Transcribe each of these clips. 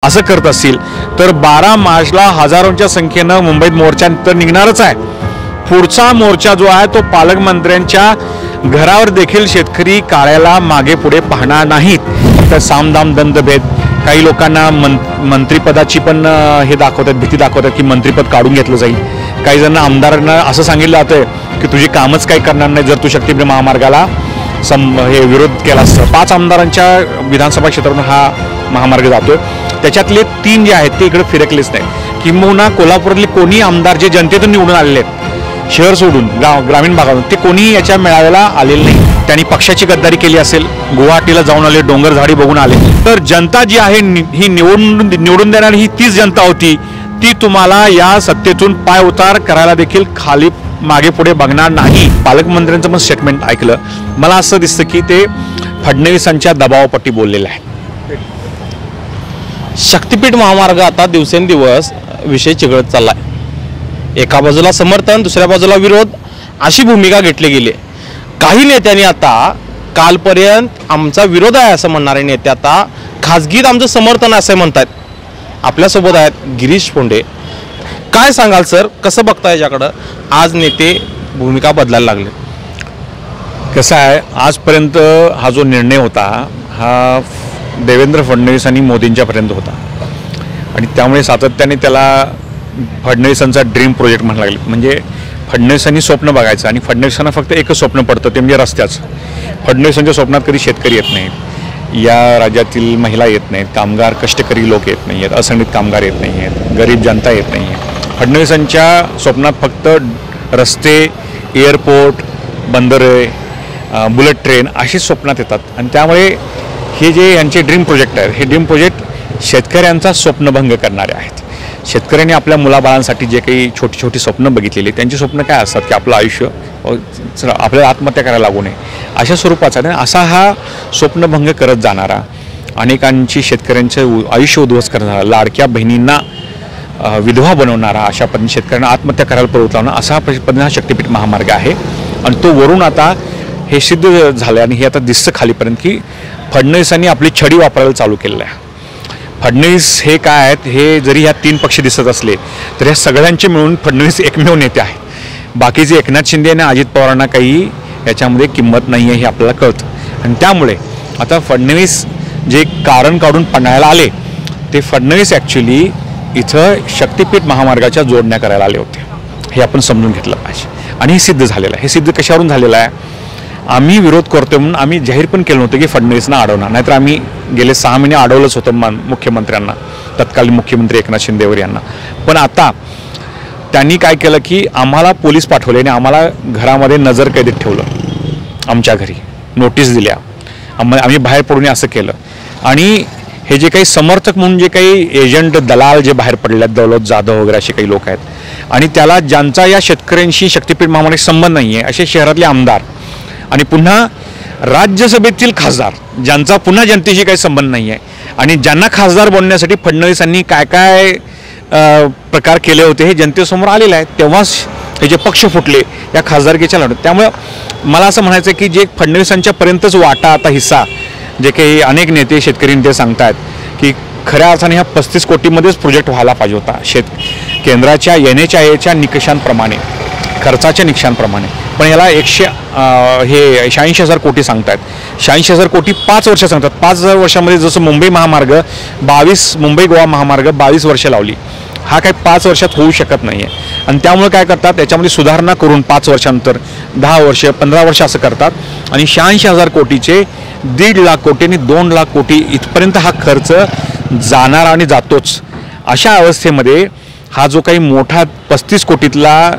असं करत असतील तर 12 मार्चला हजारोंच्या संख्येनं मुंबईत मोर्चा तर निघणारच आहे। पुढचा मोर्चा जो आहे तो पालकमंत्र्यांच्या घरावर देखील शेतकरी काळ्याला मागे पुढे पाहणार नाहीत। तर सामदाम दंडभेद काही लोकांना मंत्रिपदाची पण हे दाखवतात, भीती दाखवतात की मंत्रिपद काढून घेतलं जाईल। काही जण आमदारांना असं सांगितलं जातंय की तुझी कामच काही करणार नाही जर तू शक्तीपीठ महामार्गाला हे विरोध केला। 5 आमदारांच्या विधानसभा क्षेत्रातून हा महामार्ग जातोय, त्याच्यातले 3 जे आहेत ते इकडे फिरकलेच नाही। किंबहुना कोल्हापुरातले कोणी आमदार जे जनतेतून निवडून आलेले आहेत शहर सोडून ग्रामीण भागातून ते कोणी याच्या मेळाव्याला आलेले नाही। त्यांनी पक्षाची गद्दारी केली असेल, गुवाहाटीला जाऊन आले, डोंगर झाडी बघून आले। तर जनता जी आहे ही निवडून देणारी ही तीच जनता होती, ती तुम्हाला या सत्तेतून पाय उतार करायला देखील खाली मागे पुढे बघणार नाही। पालकमंत्र्यांचं पण स्टेटमेंट ऐकलं, मला असं दिसतं की ते फडणवीसांच्या दबावापोटी बोललेलं आहे। शक्तीपीठ महामार्ग आता दिवसेंदिवस विषय चिघळत चाललाय। एका बाजूला समर्थन, दुसऱ्या बाजूला विरोध अशी भूमिका घेतली गेली। काही नेत्यांनी आता कालपर्यंत आमचा विरोध आहे असं म्हणणारे नेते आता खासगीत आमचं समर्थन असं म्हणतात। आपल्यासोबत आहेत गिरीश पोंडे। काय सांगाल सर, कसं बघताय याच्याकडं? आज नेते भूमिका बदलायला लागले। कसं आहे, आजपर्यंत हा जो निर्णय होता हा देवेंद्र फडणवीस आणि मोदींच्यापर्यंत होता आणि त्यामुळे सातत्याने त्याला फडणवीसांचा ड्रीम प्रोजेक्ट म्हणायला लागले। म्हणजे फडणवीसांनी स्वप्न बघायचं आणि फडणवीसांना फक्त एकच स्वप्न पडतं ते म्हणजे रस्त्याचं। फडणवीसांच्या स्वप्नात कधी शेतकरी येत नाहीत, या राज्यातील महिला येत नाहीत, कामगार कष्टकरी लोक येत नाही आहेत, असंघटित कामगार येत नाही आहेत, गरीब जनता येत नाही आहे। फडणवीसांच्या स्वप्नात फक्त रस्ते, एअरपोर्ट, बंदरे, बुलेट ट्रेन अशी स्वप्नात येतात आणि त्यामुळे हे जे यांचे ड्रीम प्रोजेक्ट आहेत हे ड्रीम प्रोजेक्ट शेतकऱ्यांचा स्वप्नभंग करणारे आहेत। शेतकऱ्यांनी आपल्या मुलाबाळांसाठी जे काही छोटी छोटी स्वप्न बघितलेली त्यांची स्वप्न काय असतात की आपलं आयुष्य आपल्याला आत्महत्या करायला लागू नये अशा स्वरूपाचा आणि असा हा स्वप्नभंग करत जाणारा, अनेकांची शेतकऱ्यांचं आयुष्य उद्ध्वस्त करणारा, लाडक्या बहिणींना विधवा बनवणारा, अशा पद्धतीने शेतकऱ्यांना आत्महत्या करायला प्रवृत्त लावणं असा पद्धतीने हा शक्तीपीठ महामार्ग आहे। आणि तो वरून आता हे सिद्ध झालं आणि हे आता दिसतं खालीपर्यंत की फडणवीसांनी आपली छडी वापरायला चालू केलेलं आहे। फडणवीस हे काय आहेत, हे जरी ह्या 3 पक्ष दिसत असले तर ह्या सगळ्यांचे मिळून फडणवीस एकमेव नेते आहेत। बाकीचे एकनाथ शिंदे आणि अजित पवारांना काही याच्यामध्ये किंमत नाही आहे हे आपल्याला कळतं आणि त्यामुळे आता फडणवीस जे कारण काढून पन्हाळ्याला आले ते फडणवीस ॲक्च्युली इथं शक्तीपीठ महामार्गाच्या जोडण्या करायला आले होते, हे आपण समजून घेतलं पाहिजे। आणि हे सिद्ध झालेलं आहे। हे सिद्ध कशावरून झालेलं आहे? आम्ही विरोध करतोय म्हणून आम्ही जाहीर पण केलं होतं की फडणवीसना अडवणार, नाहीतर आम्ही गेले 6 महिने अडवलंच होतं मुख्यमंत्र्यांना, तत्कालीन मुख्यमंत्री एकनाथ शिंदेवर यांना। पण आता त्यांनी काय केलं की आम्हाला पोलीस पाठवले आणि आम्हाला घरामध्ये नजर कैदेत ठेवलं, आमच्या घरी नोटीस दिल्या, आम्ही बाहेर पडून असं केलं। आणि हे जे काही समर्थक म्हणून जे काही एजंट दलाल जे बाहेर पडले आहेत, दौलत जाधव वगैरे असे काही लोक आहेत आणि त्याला ज्यांचा या शेतकऱ्यांशी शक्तीपीठ महामार्गाशी संबंध नाही आहे असे शहरातले आमदार आणि पुन्हा राज्यसभेतील खासदार ज्यांचा पुन्हा जनतेशी काही संबंध नाही आहे आणि ज्यांना खासदार बनण्यासाठी फडणवीसांनी काय काय प्रकार केले होते हे जनतेसमोर आलेले आहेत। तेव्हाच हे जे पक्ष फुटले या खासदारकीच्या लढत। त्यामुळे मला असं म्हणायचं की जे फडणवीसांच्या पर्यंतच वाटा आता हिस्सा जे काही अनेक नेते शेतकरी नेते सांगतात की खऱ्या अर्थाने ह्या 35 कोटीमध्येच प्रोजेक्ट व्हायला पाहिजे होता केंद्राच्या NHAIच्या निकषांप्रमाणे, खर्चाच्या निकषांप्रमाणे। पण याला 86,000 कोटी सांगतात। 86,000 कोटी 5 वर्ष सांगतात। 5 वर्षामध्ये जसं मुंबई महामार्ग 22 मुंबई गोवा महामार्ग 22 वर्ष लावली, हा काही 5 वर्षात होऊ शकत नाही आहे। आणि त्यामुळे काय करतात, त्याच्यामध्ये सुधारणा करून 5 वर्षांतर 10 वर्ष 15 वर्ष असं करतात आणि 86,000 कोटीचे 1.5 लाख कोटी आणि 2 लाख कोटी इथपर्यंत हा खर्च जाणार आणि जातोच। अशा अवस्थेमध्ये हा जो काही मोठा 35 कोटीतला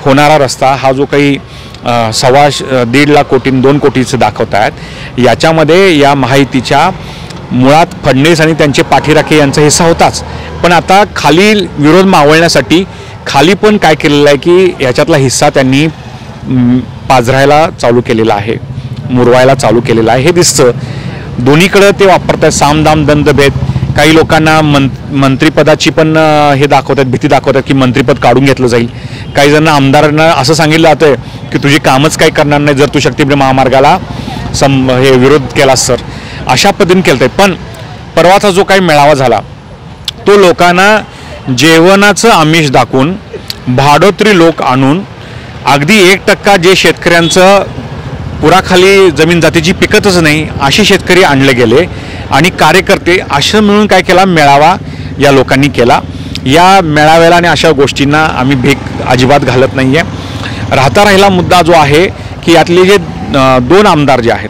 होणारा रस्ता, हा जो काही 1.5 लाख कोटी 2 कोटीचं दाखवत आहेत, याच्यामध्ये या महायुतीच्या मुळात फडणवीस आणि त्यांचे पाठीराखे यांचा हिस्सा होताच। पण आता खाली विरोध मावळण्यासाठी खाली पण काय केलेलं आहे की ह्याच्यातला हिस्सा त्यांनी पाझरायला चालू केलेला आहे, मुरवायला चालू केलेला आहे, हे दिसतं। दोन्हीकडं ते वापरतात सामदाम दंडभेद। काही लोकांना मंत्रिपदाची पण हे दाखवतात, भीती दाखवतात की मंत्रिपद काढून घेतलं जाईल। काही जण आमदारांना असं सांगितलं जातं की तुझी कामच काही करणार नाही जर तू शक्तीपीठ महामार्गाला हे विरोध केलास तर, अशा पद्धतीने केलं आहे। पण परवाचा जो काही मेळावा झाला तो लोकांना जेवणाचं आमिष दाखवून भाडोत्री लोक आणून अगदी 1% जे शेतकऱ्यांचं पुराखाली जमीन जातीची पिकतच नाही असे शेतकरी आणले गेले आणि कार्यकर्ते असं मिळून काय केला, मेळावा या लोकांनी केला. या मेळाव्याला आणि अशा गोष्टींना आम्ही भीक अजिबात घालत नाही आहे. राहिला मुद्दा जो आहे की यातले जे 2 आमदार जे आहेत,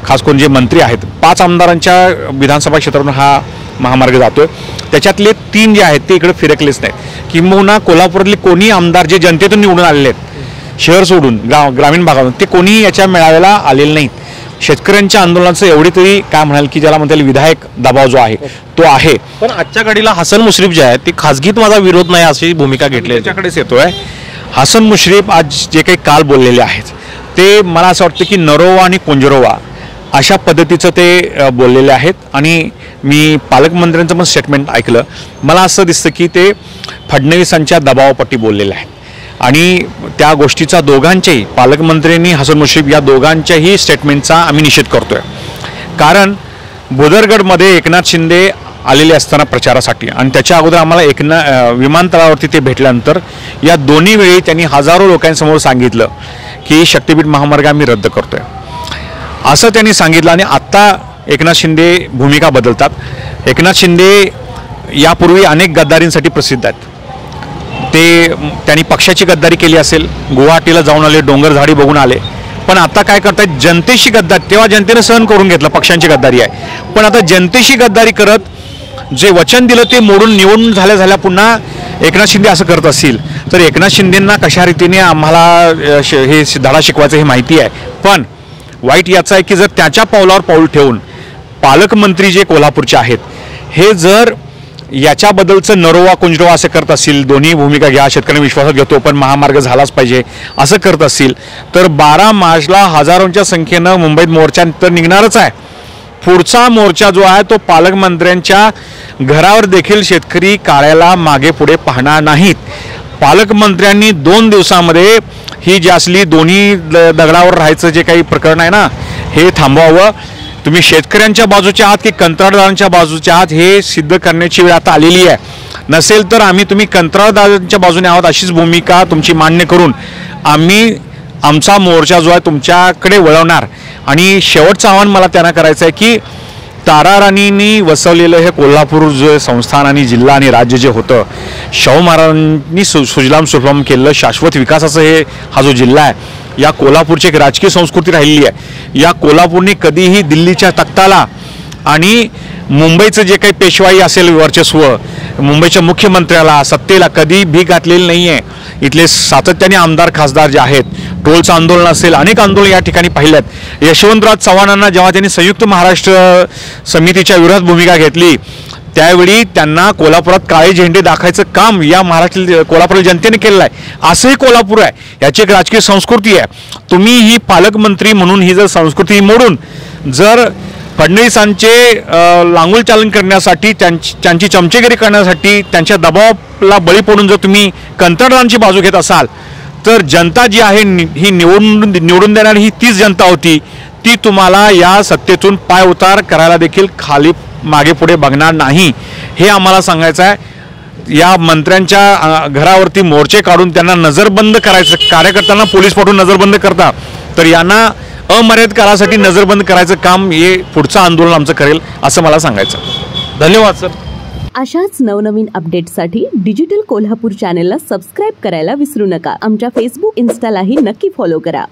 खास करून जे मंत्री आहेत, 5 आमदारांच्या विधानसभा क्षेत्रातून हा महामार्ग जातोय, त्याच्यातले 3 जे आहेत ते इकडे फिरकलेच नाहीत. किंबहुना कोल्हापुरातले कोणी आमदार जे जनतेतून निवडून आलेले आहेत शहर सोडून ग्रामीण भागातून, ते कोणी याच्या मेळाव्याला आलेले नाहीत. शेतकऱ्यांच्या आंदोलनाचं एवढी तरी काय म्हणाल की ज्याला म्हणता येईल विधायक दबाव जो आहे तो आहे. पण आजच्या घडीला हसन मुश्रीफ जे आहे ते खासगीत माझा विरोध नाही अशी भूमिका घेतली, त्याच्याकडेच येतोय. हसन मुश्रीफ आज जे काही काल बोललेले आहेत ते मला असं वाटतं की नरोवा आणि कुंजरोवा अशा पद्धतीचं ते बोललेले आहेत. आणि मी पालकमंत्र्यांचं पण स्टेटमेंट ऐकलं, मला असं दिसतं की ते फडणवीसांच्या दबावापोटी बोललेले आहेत. आणि त्या गोष्टीचा दोघांच्याही, पालकमंत्र्यांनी हसन मुश्रीफ या दोघांच्याही स्टेटमेंटचा आम्ही निषेध करतोय. कारण भुदरगडमध्ये एकनाथ शिंदे आलेले असताना प्रचारासाठी आणि त्याच्या अगोदर आम्हाला विमानतळावरती ते भेटल्यानंतर या दोन्ही वेळी त्यांनी हजारो लोकांसमोर सांगितलं की शक्तीपीठ महामार्ग आम्ही रद्द करतोय असं त्यांनी सांगितलं. आणि आत्ता एकनाथ शिंदे भूमिका बदलतात. एकनाथ शिंदे यापूर्वी अनेक गद्दारींसाठी प्रसिद्ध आहेत. त्यांनी पक्षाची गद्दारी केली असेल, गुवाहाटीला जाऊन आले, डोंगर झाडी बघून आले, पण आता काय करतात जनतेशी गद्दारी. तेव्हा जनतेनं सहन करून घेतलं, पक्षांची गद्दारी आहे, पण आता जनतेशी गद्दारी करत जे वचन दिलं ते मोडून निवडून झाल्या पुन्हा एकनाथ शिंदे असं करत असतील तर एकनाथ शिंदेंना कशा रीतीने आम्हाला हे धडा शिकवायचं हे माहिती आहे. पण वाईट याचं आहे की जर त्याच्या पावलावर पाऊल ठेवून पालकमंत्री जे कोल्हापूरचे आहेत हे जर याच्याबद्दलचं नरोवा कुंजरोवा असं करत असतील, दोन्ही भूमिका घ्या, शेतकऱ्यांना विश्वासात घेतो पण महामार्ग झालाच पाहिजे असं करत असतील तर 12 मार्चला हजारोंच्या संख्येनं मुंबईत मोर्चा तर निघणारच आहे. पुढचा मोर्चा जो आहे तो पालकमंत्र्यांच्या घरावर देखील शेतकरी काळ्याला मागे पुढे पाहणार नाहीत. पालकमंत्र्यांनी 2 दिवसामध्ये ही जी असली दोन्ही दगडावर राहायचं जे काही प्रकरण आहे ना हे थांबवावं. तुम्ही शेतकऱ्यांच्या बाजूचे आहात की कंत्राटदारांच्या बाजूचे आहात हे सिद्ध करण्याची वेळ आता आलेली आहे. नसेल तर आम्ही तुम्ही कंत्राटदारांच्या बाजूने आहोत अशीच भूमिका तुमची मान्य करून आम्ही आमचा मोर्चा जो आहे तुमच्याकडे वळवणार. आणि शेवटचं आव्हान मला त्यांना करायचं आहे की तारा राणींनी वसवलेलं हे कोल्हापूर जे संस्थान आणि जिल्हा आणि राज्य जे होतं, शाहू महाराजांनी सुजलाम सुफलाम केलेलं शाश्वत विकासाचं हा जो जिल्हा आहे, या कोल्हापूरची एक राजकीय संस्कृती राहिलेली आहे. या कोल्हापूरने कधीही दिल्लीच्या तख्ताला आणि मुंबईचं जे काही पेशवाई असेल वर्चस्व, मुंबईच्या मुख्यमंत्र्याला सत्तेला कधी भीक घातलेली नाही आहे. इथले सातत्याने आमदार खासदार जे आहेत, टोलचं आंदोलन असेल, अनेक आंदोलन या ठिकाणी पाहिल्यात. यशवंतराव चव्हाणांना जेव्हा त्यांनी संयुक्त महाराष्ट्र समितीच्या विरोधात भूमिका घेतली त्यावेळी त्यांना कोल्हापुरात काळे झेंडे दाखवायचं काम या महाराष्ट्र कोल्हापूरच्या जनतेने केलेलं आहे. असंही कोल्हापूर आहे, याची एक राजकीय संस्कृती आहे. तुम्ही ही पालकमंत्री म्हणून ही जर संस्कृती मोडून जर फडणवीसांचे लांगुल चालन करण्यासाठी त्यांची चमचेगिरी करण्यासाठी त्यांच्या दबावाला बळी पडून जर तुम्ही कंत्राटदारांची बाजू घेत असाल तर जनता जी आहे ही निवडून देणारी ही तीच जनता होती, ती तुम्हाला या सत्तेतून पाय उतार करायला देखील खाली मागे पुढे बघणार नाही हे आम्हाला सांगायचं आहे. या मंत्र्यांच्या घरावरती मोर्चे काढून त्यांना नजरबंद करायचं, कार्यकर्त्यांना पोलीस पाठवून नजरबंद करता तर यांना अमर्यादित काळासाठी नजरबंद करायचं काम हे पुढचं आंदोलन आमचं करेल असं मला सांगायचं. धन्यवाद सर. अशाच नवनवीन अपडेट्ससाठी डिजिटल कोल्हापूर चॅनेलला सबस्क्राईब करायला विसरू नका. आमच्या फेसबुक, इन्स्टालाही नक्की फॉलो करा.